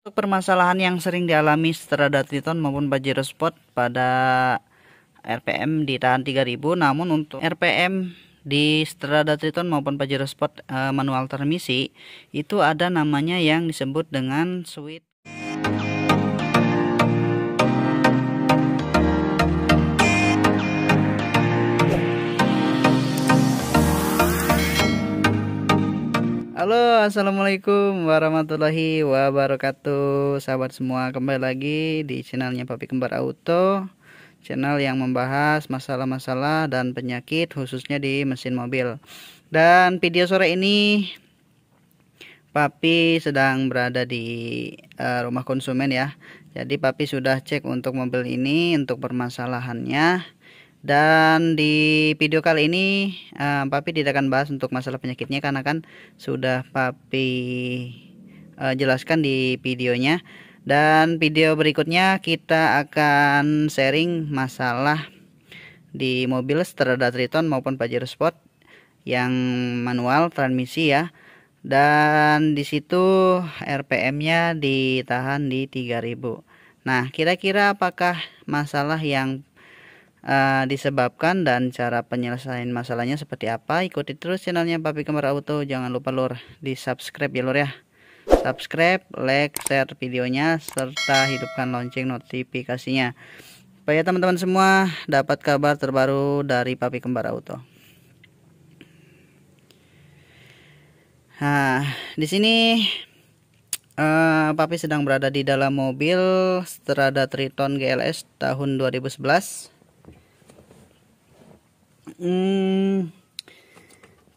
Untuk permasalahan yang sering dialami Strada Triton maupun Pajero Sport pada RPM ditahan 3000, namun untuk RPM di Strada Triton maupun Pajero Sport manual transmisi itu ada namanya yang disebut dengan switch. Halo, assalamualaikum warahmatullahi wabarakatuh, sahabat semua. Kembali lagi di channelnya Papi Kembar Auto, channel yang membahas masalah-masalah dan penyakit khususnya di mesin mobil. Dan video sore ini Papi sedang berada di rumah konsumen ya. Jadi Papi sudah cek untuk mobil ini untuk permasalahannya. Dan di video kali ini Papi tidak akan bahas untuk masalah penyakitnya karena kan sudah Papi jelaskan di videonya. Dan video berikutnya kita akan sharing masalah di mobil Strada Triton maupun Pajero Sport yang manual transmisi ya. Dan disitu RPM-nya ditahan di 3000. Nah, kira-kira apakah masalah yang disebabkan dan cara penyelesaian masalahnya seperti apa? Ikuti terus channelnya Papi Kembar Auto. Jangan lupa lur di subscribe ya lur ya. Subscribe, like, share videonya, serta hidupkan lonceng notifikasinya supaya teman-teman semua dapat kabar terbaru dari Papi Kembar Auto. Nah, di sini Papi sedang berada di dalam mobil Strada Triton GLS tahun 2011.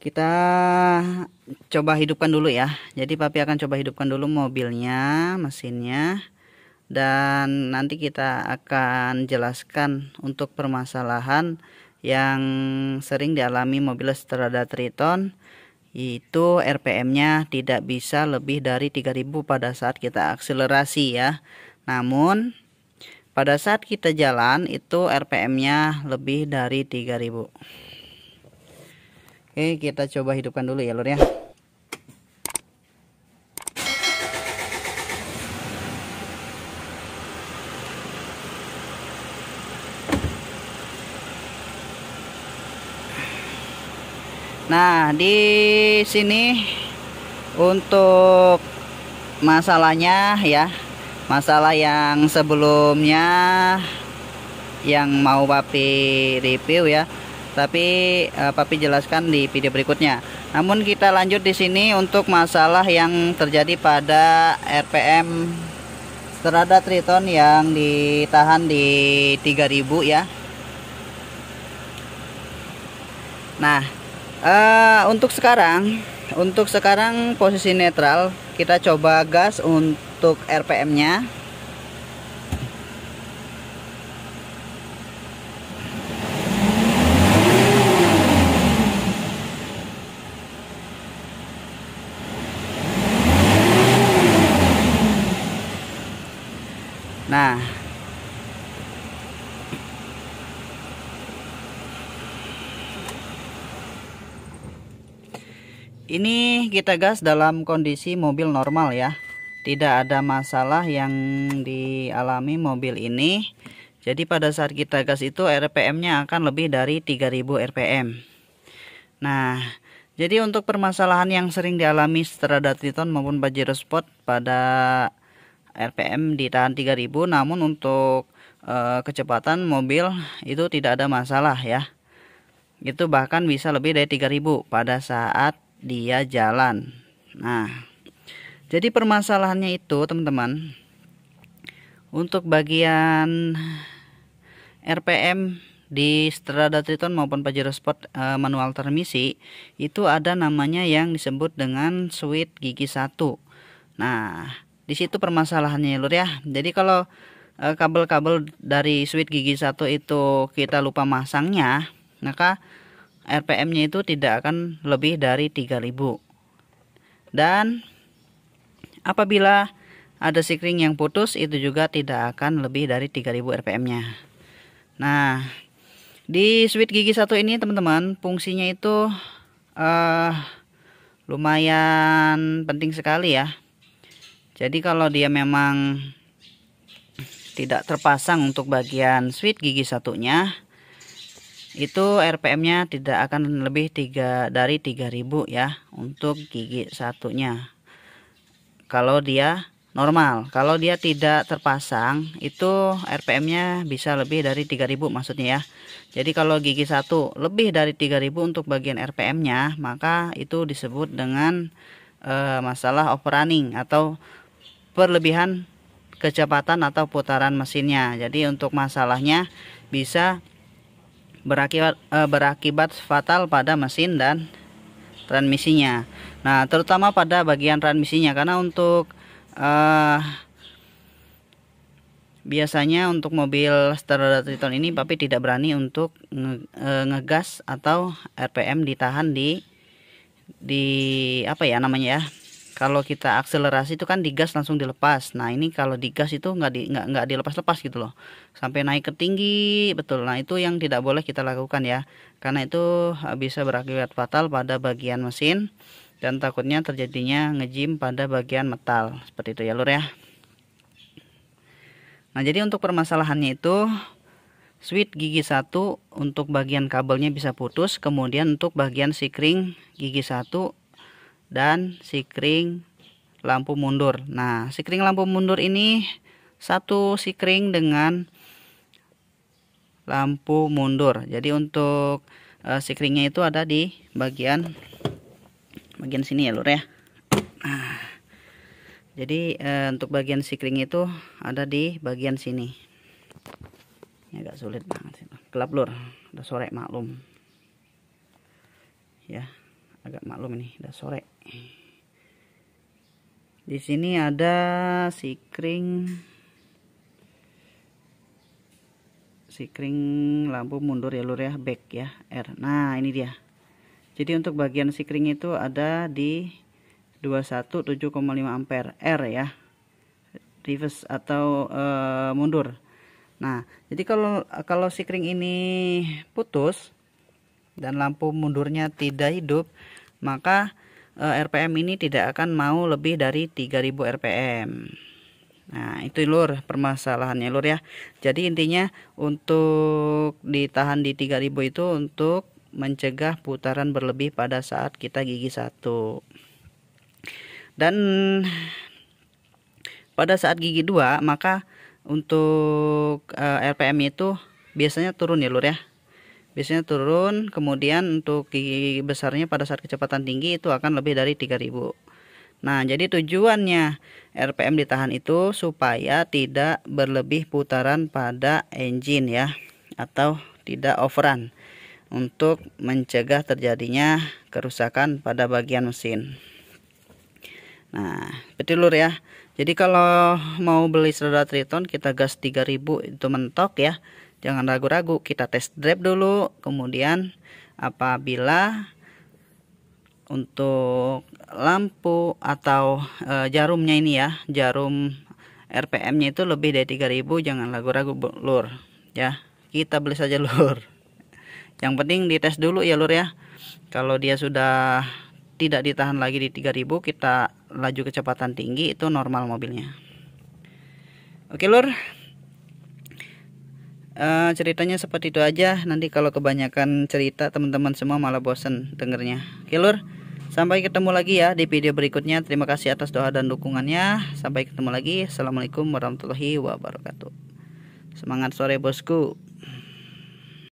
Kita coba hidupkan dulu ya. Jadi Papi akan coba hidupkan dulu mobilnya, mesinnya, dan nanti kita akan jelaskan untuk permasalahan yang sering dialami mobil Strada Triton, itu RPM-nya tidak bisa lebih dari 3000 pada saat kita akselerasi ya. Namun pada saat kita jalan itu RPM-nya lebih dari 3000. Oke, kita coba hidupkan dulu ya lur ya. Nah, di sini untuk masalahnya ya, masalah yang sebelumnya yang mau Papi review ya, tapi Papi jelaskan di video berikutnya. Namun kita lanjut di sini untuk masalah yang terjadi pada RPM Strada Triton yang ditahan di 3000 ya. Nah, untuk sekarang posisi netral, kita coba gas untuk RPM-nya. Nah, ini kita gas dalam kondisi mobil normal ya. Tidak ada masalah yang dialami mobil ini. Jadi pada saat kita gas itu RPM-nya akan lebih dari 3000 RPM. Nah, jadi untuk permasalahan yang sering dialami Strada Triton maupun Pajero Sport pada RPM ditahan 3000, namun untuk kecepatan mobil itu tidak ada masalah ya. Itu bahkan bisa lebih dari 3000 pada saat dia jalan. Nah, jadi permasalahannya itu teman-teman, untuk bagian RPM di Strada Triton maupun Pajero Sport manual transmisi itu ada namanya yang disebut dengan switch gigi 1. Nah, di situ permasalahannya lur ya. Jadi kalau kabel-kabel dari switch gigi 1 itu kita lupa masangnya, maka RPM-nya itu tidak akan lebih dari 3000. Dan apabila ada sikring yang putus, itu juga tidak akan lebih dari 3000 RPM-nya. Nah, di switch gigi 1 ini teman-teman, fungsinya itu lumayan penting sekali ya. Jadi kalau dia memang tidak terpasang untuk bagian switch gigi satunya, itu RPM-nya tidak akan lebih dari 3000 ya untuk gigi satunya. Kalau dia normal, kalau dia tidak terpasang itu RPM-nya bisa lebih dari 3000 maksudnya ya. Jadi kalau gigi satu lebih dari 3000 untuk bagian RPM-nya, maka itu disebut dengan masalah overrunning atau berlebihan kecepatan atau putaran mesinnya. Jadi untuk masalahnya bisa berakibat fatal pada mesin dan transmisinya. Nah, terutama pada bagian transmisinya, karena untuk biasanya untuk mobil Strada Triton ini papi tidak berani untuk ngegas atau RPM ditahan di apa ya namanya ya. Kalau kita akselerasi itu kan digas langsung dilepas. Nah ini kalau digas itu nggak dilepas-lepas gitu loh, sampai naik ke tinggi betul. Nah itu yang tidak boleh kita lakukan ya, karena itu bisa berakibat fatal pada bagian mesin dan takutnya terjadinya ngejim pada bagian metal seperti itu ya lur ya. Nah jadi untuk permasalahannya itu switch gigi satu untuk bagian kabelnya bisa putus, kemudian untuk bagian sikring gigi satu dan sikring lampu mundur. Nah sikring lampu mundur ini satu sikring dengan lampu mundur. Jadi untuk sikringnya itu ada di bagian sini ya lur ya. Nah, jadi untuk bagian sikring itu ada di bagian sini. Ini agak sulit banget sih, gelap lur, udah sore maklum ya, agak maklum ini udah sore. Di sini ada sikring lampu mundur ya lur ya, back ya R. Nah ini dia. Jadi untuk bagian sikring itu ada di 21 7,5 ampere R ya, reverse atau mundur. Nah jadi kalau sikring ini putus dan lampu mundurnya tidak hidup, maka RPM ini tidak akan mau lebih dari 3000 RPM. Nah itu lur permasalahannya lur ya. Jadi intinya untuk ditahan di 3000 itu untuk mencegah putaran berlebih pada saat kita gigi satu. Dan pada saat gigi 2 maka untuk RPM itu biasanya turun ya lur ya. Biasanya turun, kemudian untuk gigi besarnya pada saat kecepatan tinggi itu akan lebih dari 3000. Nah jadi tujuannya RPM ditahan itu supaya tidak berlebih putaran pada engine ya, atau tidak overrun, untuk mencegah terjadinya kerusakan pada bagian mesin. Nah betul lur ya. Jadi kalau mau beli Strada Triton kita gas 3000 itu mentok ya, jangan ragu-ragu, kita test drive dulu. Kemudian apabila untuk lampu atau jarumnya ini ya, jarum RPM-nya itu lebih dari 3000, jangan ragu-ragu lur ya, kita beli saja lur. Yang penting dites dulu ya lur ya. Kalau dia sudah tidak ditahan lagi di 3000, kita laju kecepatan tinggi, itu normal mobilnya. Oke lur, ceritanya seperti itu aja. Nanti kalau kebanyakan cerita teman-teman semua malah bosen dengernya. Oke lur, sampai ketemu lagi ya di video berikutnya. Terima kasih atas doa dan dukungannya. Sampai ketemu lagi. Assalamualaikum warahmatullahi wabarakatuh. Semangat sore bosku.